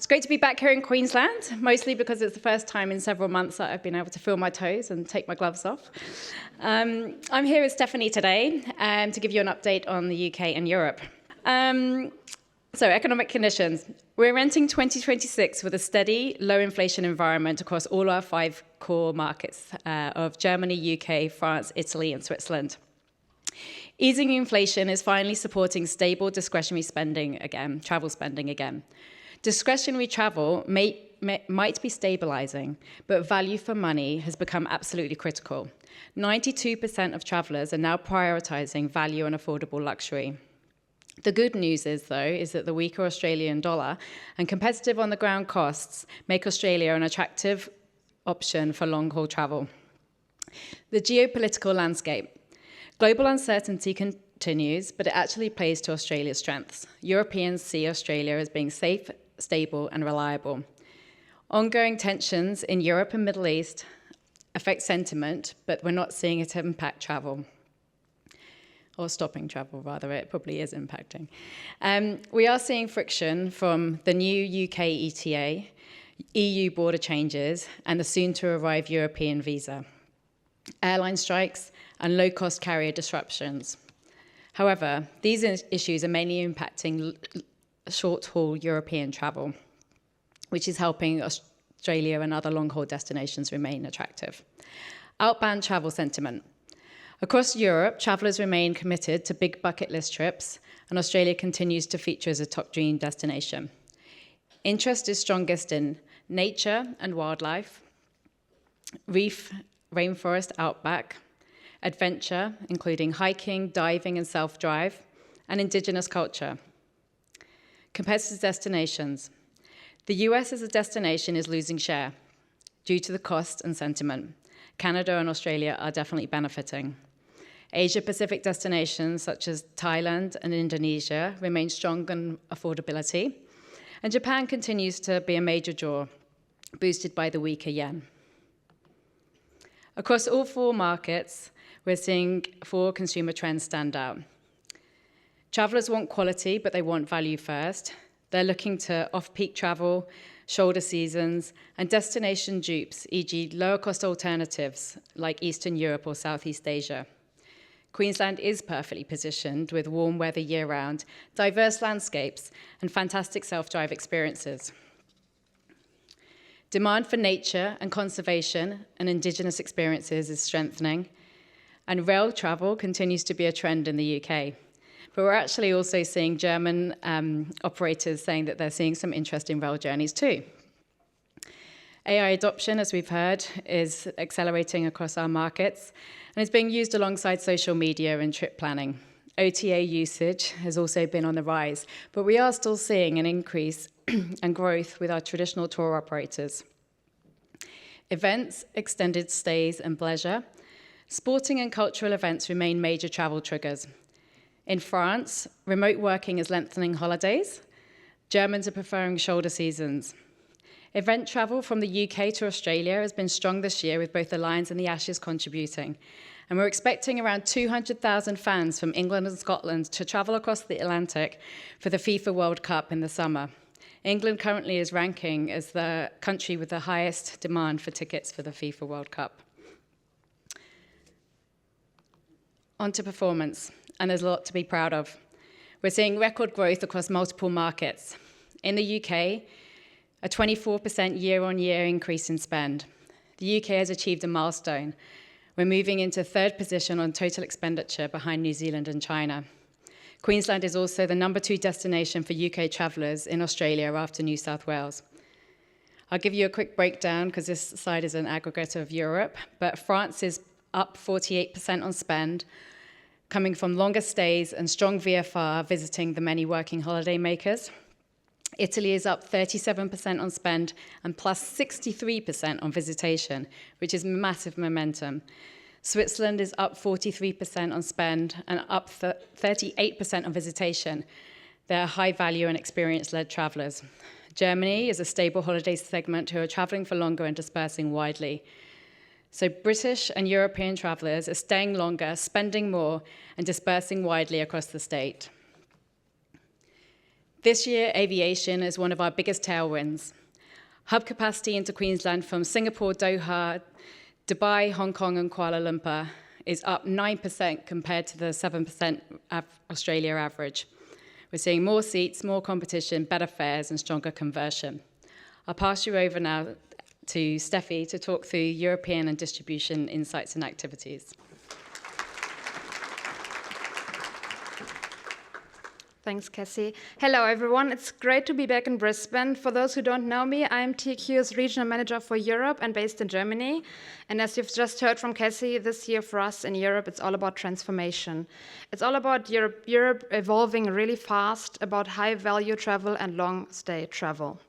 It's great to be back here in Queensland, mostly because it's the first time in several months that I've been able to feel my toes and take my gloves off. I'm here with Stefanie today to give you an update on the UK and Europe. So economic conditions. We're entering 2026 with a steady, low inflation environment across all our 5 core markets of Germany, UK, France, Italy, and Switzerland. Easing inflation is finally supporting stable discretionary spending again, travel spending again. Discretionary travel might be stabilizing, but value for money has become absolutely critical. 92% of travelers are now prioritizing value and affordable luxury. The good news is, though, is that the weaker Australian dollar and competitive on-the-ground costs make Australia an attractive option for long-haul travel. The geopolitical landscape. Global uncertainty continues, but it actually plays to Australia's strengths. Europeans see Australia as being safe, stable, and reliable. Ongoing tensions in Europe and Middle East affect sentiment, but we're not seeing it impact travel. Or stopping travel, rather, it probably is impacting. We are seeing friction from the new UK ETA, EU border changes, and the soon-to-arrive European visa, airline strikes, and low-cost carrier disruptions. However, these issues are mainly impacting short-haul European travel, which is helping Australia and other long-haul destinations remain attractive. Outbound travel sentiment. Across Europe, travellers remain committed to big bucket list trips, and Australia continues to feature as a top dream destination. Interest is strongest in nature and wildlife, reef, rainforest, outback, adventure, including hiking, diving, and self-drive, and indigenous culture. Competitive destinations. The US as a destination is losing share due to the cost and sentiment. Canada and Australia are definitely benefiting. Asia-Pacific destinations such as Thailand and Indonesia remain strong in affordability, and Japan continues to be a major draw, boosted by the weaker yen. Across all 4 markets, we're seeing 4 consumer trends stand out. Travelers want quality, but they want value first. They're looking to off-peak travel, shoulder seasons, and destination dupes, e.g. lower-cost alternatives like Eastern Europe or Southeast Asia. Queensland is perfectly positioned with warm weather year-round, diverse landscapes, and fantastic self-drive experiences. Demand for nature and conservation and indigenous experiences is strengthening, and rail travel continues to be a trend in the UK. But we're actually also seeing German operators saying that they're seeing some interest in rail journeys too. AI adoption, as we've heard, is accelerating across our markets and is being used alongside social media and trip planning. OTA usage has also been on the rise, but we are still seeing an increase and growth with our traditional tour operators. Events, extended stays, and pleasure. Sporting and cultural events remain major travel triggers. In France, remote working is lengthening holidays. Germans are preferring shoulder seasons. Event travel from the UK to Australia has been strong this year, with both the Lions and the Ashes contributing. And we're expecting around 200,000 fans from England and Scotland to travel across the Atlantic for the FIFA World Cup in the summer. England currently is ranking as the country with the highest demand for tickets for the FIFA World Cup. On to performance, and there's a lot to be proud of. We're seeing record growth across multiple markets. In the UK, a 24% year-on-year increase in spend. The UK has achieved a milestone. We're moving into 3rd position on total expenditure behind New Zealand and China. Queensland is also the number 2 destination for UK travellers in Australia after New South Wales. I'll give you a quick breakdown because this slide is an aggregate of Europe, but France is up 48% on spend, coming from longer stays and strong VFR visiting the many working holiday makers. Italy is up 37% on spend and plus 63% on visitation, which is massive momentum. Switzerland is up 43% on spend and up 38% on visitation. They're high-value and experience-led travellers. Germany is a stable holiday segment who are travelling for longer and dispersing widely. So British and European travellers are staying longer, spending more, and dispersing widely across the state. This year, aviation is one of our biggest tailwinds. Hub capacity into Queensland from Singapore, Doha, Dubai, Hong Kong, and Kuala Lumpur is up 9% compared to the 7% Australia average. We're seeing more seats, more competition, better fares, and stronger conversion. I'll pass you over now to Steffi to talk through European and distribution insights and activities. Thanks, Cassie. Hello, everyone. It's great to be back in Brisbane. For those who don't know me, I am TQ's Regional Manager for Europe and based in Germany. And as you've just heard from Cassie, this year for us in Europe, it's all about transformation. It's all about Europe evolving really fast, about high-value travel and long-stay travel.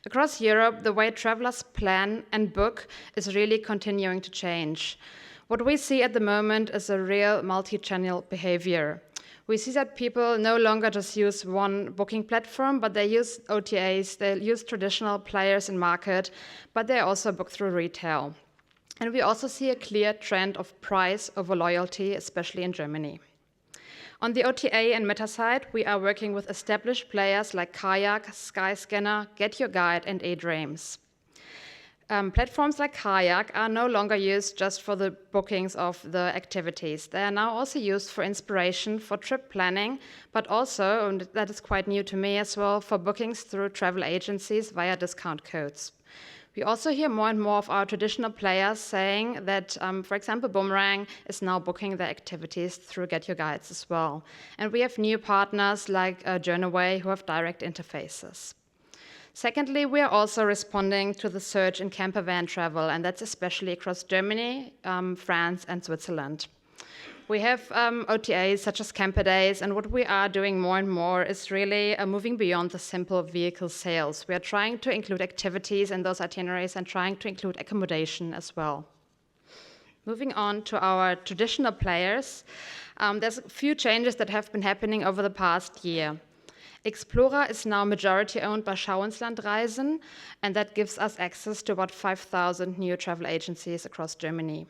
Across Europe, the way travelers plan and book is really continuing to change. What we see at the moment is a real multi-channel behavior. We see that people no longer just use one booking platform, but they use OTAs, they use traditional players in market, but they also book through retail. And we also see a clear trend of price over loyalty, especially in Germany. On the OTA and meta side, we are working with established players like Kayak, Skyscanner, Get Your Guide, and eDreams. Platforms like Kayak are no longer used just for the bookings of the activities. They are now also used for inspiration, for trip planning, but also, and that is quite new to me as well, for bookings through travel agencies via discount codes. We also hear more and more of our traditional players saying that, for example, Boomerang is now booking their activities through Get Your Guides as well. And we have new partners like Journaway who have direct interfaces. Secondly, we are also responding to the surge in camper van travel, and that's especially across Germany, France, and Switzerland. We have OTAs such as Camper Days, and what we are doing more and more is really moving beyond the simple vehicle sales. We are trying to include activities in those itineraries and trying to include accommodation as well. Moving on to our traditional players, there's a few changes that have been happening over the past year. Explorer is now majority owned by Schauinslandreisen, and that gives us access to about 5,000 new travel agencies across Germany.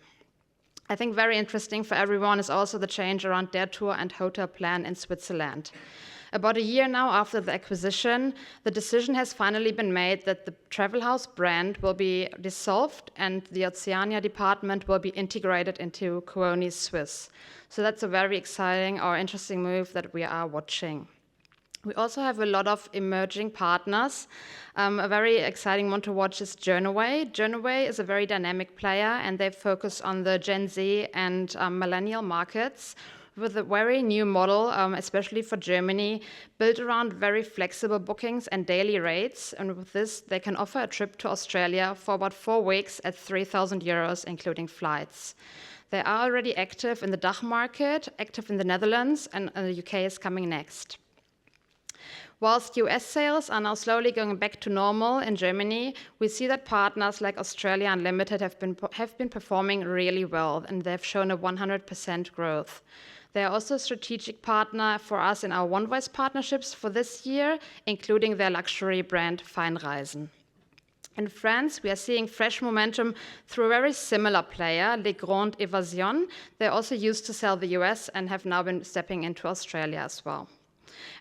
I think very interesting for everyone is also the change around Der Tour and Hotel Plan in Switzerland. About a year now after the acquisition, the decision has finally been made that the Travel House brand will be dissolved and the Oceania department will be integrated into Kuoni Swiss. So that's a very exciting or interesting move that we are watching. We also have a lot of emerging partners. A very exciting one to watch is Journaway. Journaway is a very dynamic player, and they focus on the Gen Z and millennial markets with a very new model, especially for Germany, built around very flexible bookings and daily rates. And with this, they can offer a trip to Australia for about 4 weeks at 3,000 euros, including flights. They are already active in the DACH market, active in the Netherlands, and the UK is coming next. Whilst US sales are now slowly going back to normal in Germany, we see that partners like Australia Unlimited have been performing really well, and they've shown a 100% growth. They are also a strategic partner for us in our One Voice partnerships for this year, including their luxury brand Feinreisen. In France, we are seeing fresh momentum through a very similar player, Les Grandes Evasions. They also used to sell the US and have now been stepping into Australia as well.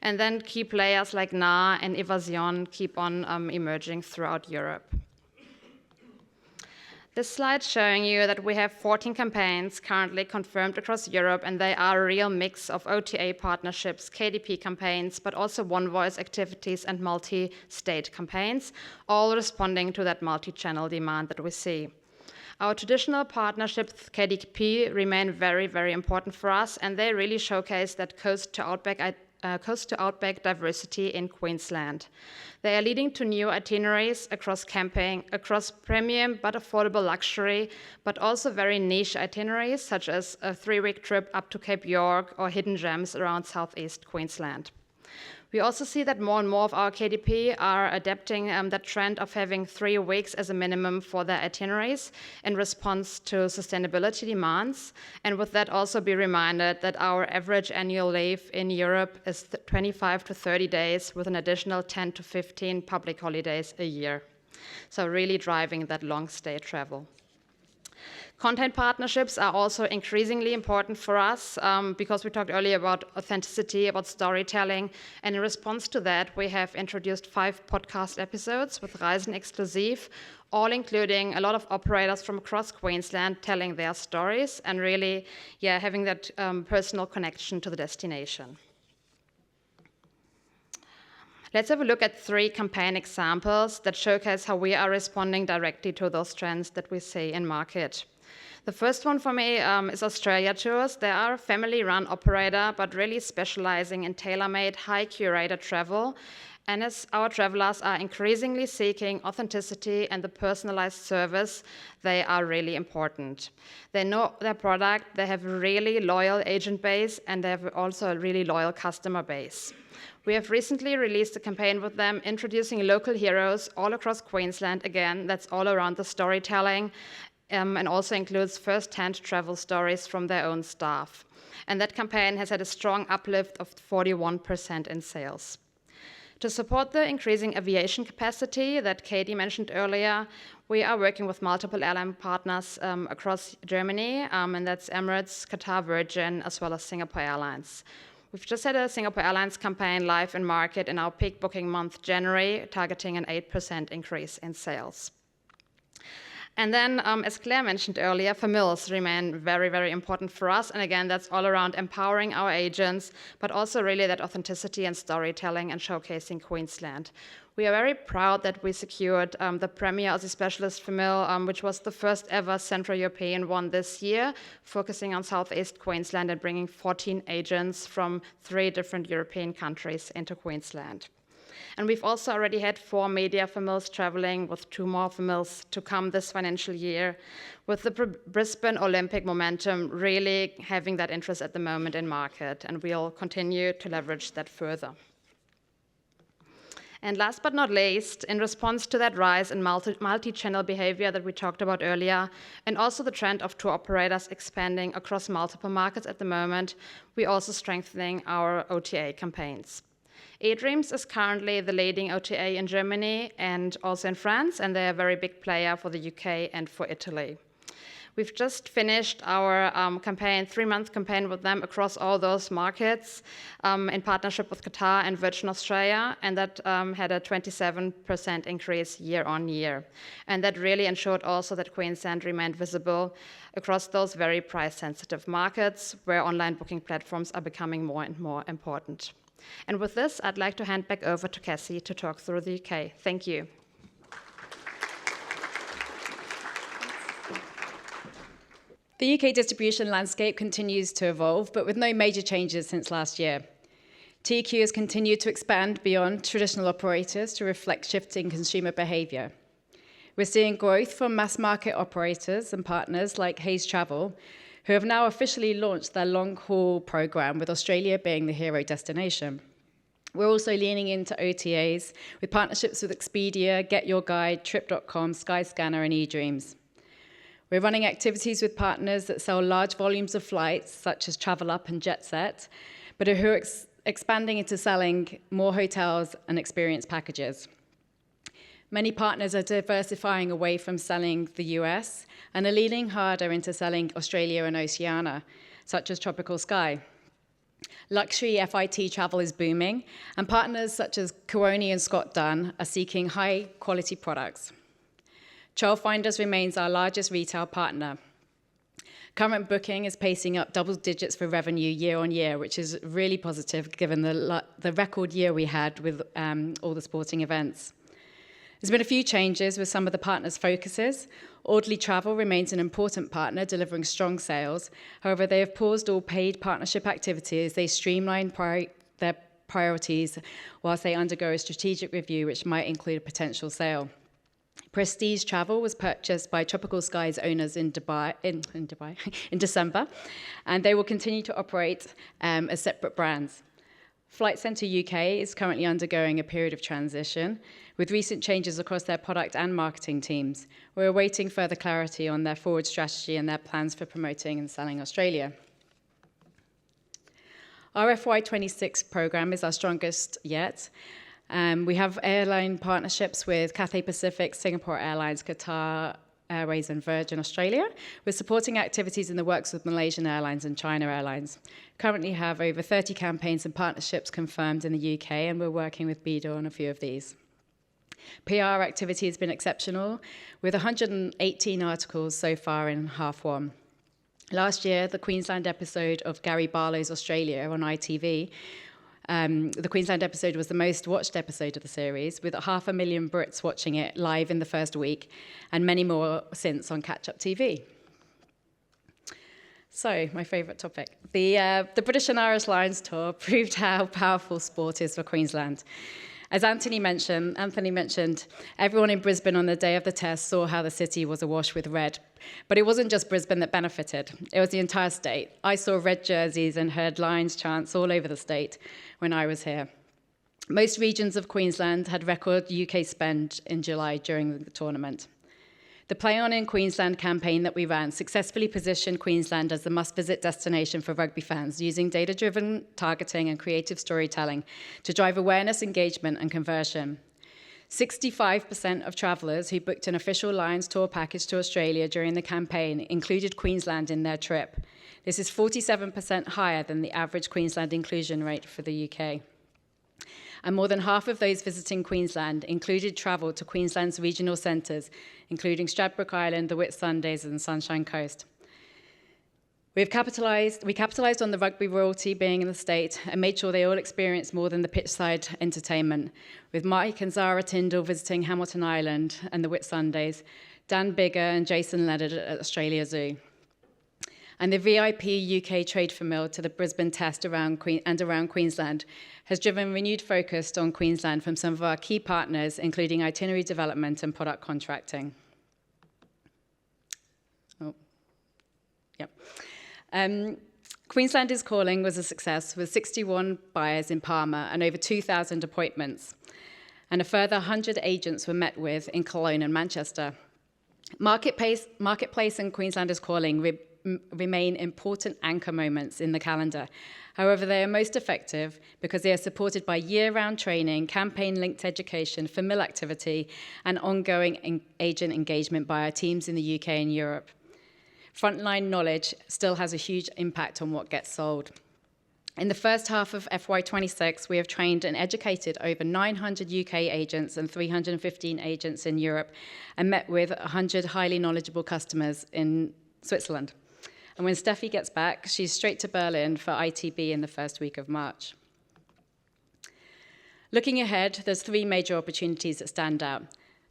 And then key players like Na and Evasion keep on emerging throughout Europe. This slide showing you that we have 14 campaigns currently confirmed across Europe, and they are a real mix of OTA partnerships, KDP campaigns, but also One Voice activities and multi-state campaigns, all responding to that multi-channel demand that we see. Our traditional partnerships with KDP remain very, very important for us, and they really showcase that coast to outback diversity in Queensland. They are leading to new itineraries across camping, across premium but affordable luxury, but also very niche itineraries such as a 3-week trip up to Cape York or hidden gems around southeast Queensland. We also see that more and more of our KDP are adapting that trend of having 3 weeks as a minimum for their itineraries in response to sustainability demands. And with that, also be reminded that our average annual leave in Europe is 25 to 30 days with an additional 10 to 15 public holidays a year. So really driving that long stay travel. Content partnerships are also increasingly important for us because we talked earlier about authenticity, about storytelling. And in response to that, we have introduced 5 podcast episodes with Reisen Exklusiv, all including a lot of operators from across Queensland telling their stories and really having that personal connection to the destination. Let's have a look at 3 campaign examples that showcase how we are responding directly to those trends that we see in market. The first one for me is Australia Tours. They are a family-run operator, but really specializing in tailor-made, high-curated travel. And as our travelers are increasingly seeking authenticity and the personalized service, they are really important. They know their product, they have a really loyal agent base, and they have also a really loyal customer base. We have recently released a campaign with them, introducing local heroes all across Queensland. Again, that's all around the storytelling, and also includes first-hand travel stories from their own staff. And that campaign has had a strong uplift of 41% in sales. To support the increasing aviation capacity that Katie mentioned earlier, we are working with multiple airline partners across Germany, and that's Emirates, Qatar, Virgin, as well as Singapore Airlines. We've just had a Singapore Airlines campaign live in market in our peak booking month, January, targeting an 8% increase in sales. And then, as Claire mentioned earlier, familiars remain very, very important for us. And again, that's all around empowering our agents, but also really that authenticity and storytelling and showcasing Queensland. We are very proud that we secured the Premier Aussie Specialist Famil, which was the first ever Central European one this year, focusing on Southeast Queensland and bringing 14 agents from 3 different European countries into Queensland. And we've also already had 4 media famils traveling, with 2 more famils to come this financial year, with the Brisbane Olympic momentum really having that interest at the moment in market, and we'll continue to leverage that further. And last but not least, in response to that rise in multi-channel behavior that we talked about earlier, and also the trend of tour operators expanding across multiple markets at the moment, we're also strengthening our OTA campaigns. eDreams is currently the leading OTA in Germany and also in France, and they're a very big player for the UK and for Italy. We've just finished our campaign, 3-month campaign with them across all those markets in partnership with Qatar and Virgin Australia, and that had a 27% increase year on year. And that really ensured also that Queensland remained visible across those very price-sensitive markets where online booking platforms are becoming more and more important. And with this, I'd like to hand back over to Cassie to talk through the UK. Thank you. The UK distribution landscape continues to evolve, but with no major changes since last year. TQ has continued to expand beyond traditional operators to reflect shifting consumer behaviour. We're seeing growth from mass market operators and partners like Hayes Travel, who have now officially launched their long-haul programme, with Australia being the hero destination. We're also leaning into OTAs with partnerships with Expedia, Get Your Guide, Trip.com, Skyscanner and eDreams. We're running activities with partners that sell large volumes of flights, such as TravelUp and JetSet, but who are expanding into selling more hotels and experience packages. Many partners are diversifying away from selling the US and are leaning harder into selling Australia and Oceania, such as Tropical Sky. Luxury FIT travel is booming, and partners such as Kuoni and Scott Dunn are seeking high-quality products. Trailfinders remains our largest retail partner. Current booking is pacing up double digits for revenue year on year, which is really positive given the record year we had with all the sporting events. There's been a few changes with some of the partners' focuses. Audley Travel remains an important partner, delivering strong sales. However, they have paused all paid partnership activities. They streamline their priorities whilst they undergo a strategic review, which might include a potential sale. Prestige Travel was purchased by Tropical Sky's owners in December, and they will continue to operate as separate brands. Flight Centre UK is currently undergoing a period of transition, with recent changes across their product and marketing teams. We're awaiting further clarity on their forward strategy and their plans for promoting and selling Australia. Our FY26 programme is our strongest yet. We have airline partnerships with Cathay Pacific, Singapore Airlines, Qatar Airways and Virgin Australia. We're supporting activities in the works with Malaysian Airlines and China Airlines. Currently have over 30 campaigns and partnerships confirmed in the UK, and we're working with BEDA on a few of these. PR activity has been exceptional, with 118 articles so far in half one. Last year, the Queensland episode of Gary Barlow's Australia on ITV, the Queensland episode was the most watched episode of the series, with 500,000 Brits watching it live in the first week, and many more since on catch-up TV. So, my favourite topic. The British and Irish Lions Tour proved how powerful sport is for Queensland. As Anthony mentioned, everyone in Brisbane on the day of the test saw how the city was awash with red. But it wasn't just Brisbane that benefited. It was the entire state. I saw red jerseys and heard Lions chants all over the state when I was here. Most regions of Queensland had record UK spend in July during the tournament. The Play On in Queensland campaign that we ran successfully positioned Queensland as the must-visit destination for rugby fans, using data-driven targeting and creative storytelling to drive awareness, engagement, and conversion. 65% of travellers who booked an official Lions tour package to Australia during the campaign included Queensland in their trip. This is 47% higher than the average Queensland inclusion rate for the UK. And more than half of those visiting Queensland included travel to Queensland's regional centres, including Stradbroke Island, the Whitsundays, and Sunshine Coast. We capitalised on the rugby royalty being in the state and made sure they all experienced more than the pitchside entertainment, with Mike and Zara Tyndall visiting Hamilton Island and the Whitsundays, Dan Bigger and Jason Leonard at Australia Zoo. And the VIP UK trade for meal to the Brisbane Test around Queensland has driven renewed focus on Queensland from some of our key partners, including itinerary development and product contracting. Queensland is Calling was a success with 61 buyers in Palmer and over 2,000 appointments. And a further 100 agents were met with in Cologne and Manchester. Marketplace and Queensland is Calling remain important anchor moments in the calendar. However, they are most effective because they are supported by year-round training, campaign-linked education, familial activity, and ongoing agent engagement by our teams in the UK and Europe. Frontline knowledge still has a huge impact on what gets sold. In the first half of FY26, we have trained and educated over 900 UK agents and 315 agents in Europe and met with 100 highly knowledgeable customers in Switzerland. And when Steffi gets back, she's straight to Berlin for ITB in the first week of March. Looking ahead, there's three major opportunities that stand out.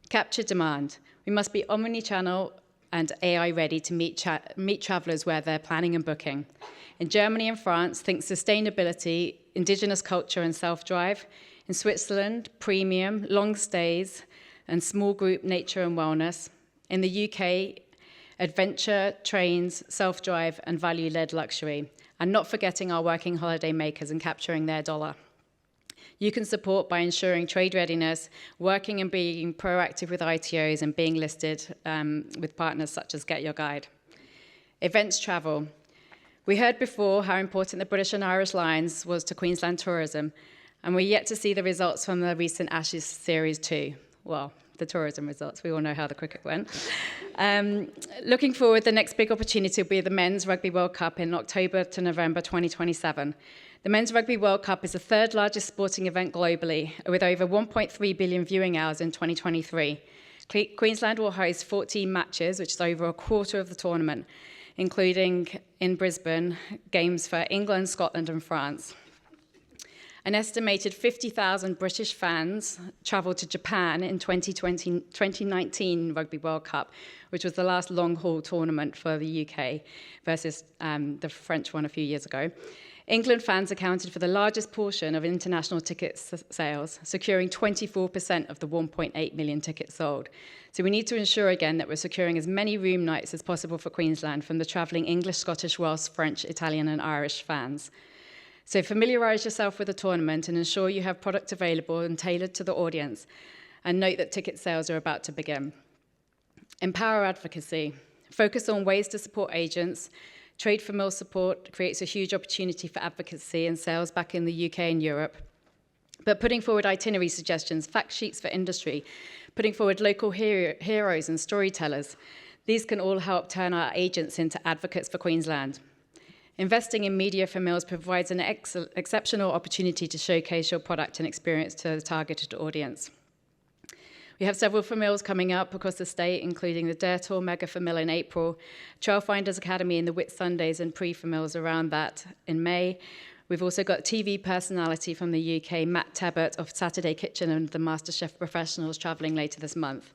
Capture demand. We must be omni-channel and AI ready to meet travellers where they're planning and booking. In Germany and France, think sustainability, indigenous culture and self-drive. In Switzerland, premium, long stays, and small group nature and wellness. In the UK, adventure, trains, self-drive, and value-led luxury. And not forgetting our working holiday makers and capturing their dollar. You can support by ensuring trade readiness, working and being proactive with ITOs, and being listed with partners such as Get Your Guide. Events travel. We heard before how important the British and Irish Lions was to Queensland tourism, and we're yet to see the results from the recent Ashes Series 2. Well, the tourism results. We all know how the cricket went. Looking forward, the next big opportunity will be the Men's Rugby World Cup in October to November 2027. The Men's Rugby World Cup is the third largest sporting event globally, with over 1.3 billion viewing hours in 2023. Queensland will host 14 matches, which is over a quarter of the tournament, including in Brisbane, games for England, Scotland, and France. An estimated 50,000 British fans travelled to Japan in 2019 Rugby World Cup, which was the last long-haul tournament for the UK versus the French one a few years ago. England fans accounted for the largest portion of international ticket sales, securing 24% of the 1.8 million tickets sold. So we need to ensure again that we're securing as many room nights as possible for Queensland from the travelling English, Scottish, Welsh, French, Italian and Irish fans. So familiarise yourself with the tournament and ensure you have product available and tailored to the audience. And note that ticket sales are about to begin. Empower advocacy. Focus on ways to support agents. Trade for mill support creates a huge opportunity for advocacy and sales back in the UK and Europe. But putting forward itinerary suggestions, fact sheets for industry, putting forward local heroes and storytellers, These can all help turn our agents into advocates for Queensland. Investing in media for meals provides an exceptional opportunity to showcase your product and experience to a targeted audience. We have several for meals coming up across the state, including the Dare Tour Mega for Meal in April, Trailfinders Academy and the Whit Sundays and pre-for meals around that in May. We've also got TV personality from the UK, Matt Tebbert of Saturday Kitchen and the MasterChef Professionals travelling later this month.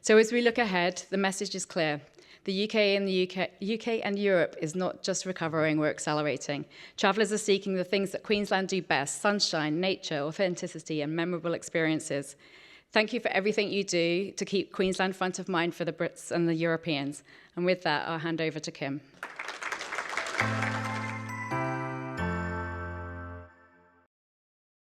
So as we look ahead, the message is clear. The UK and Europe is not just recovering, we're accelerating. Travellers are seeking the things that Queensland do best: sunshine, nature, authenticity, and memorable experiences. Thank you for everything you do to keep Queensland front of mind for the Brits and the Europeans. And with that, I'll hand over to Kim.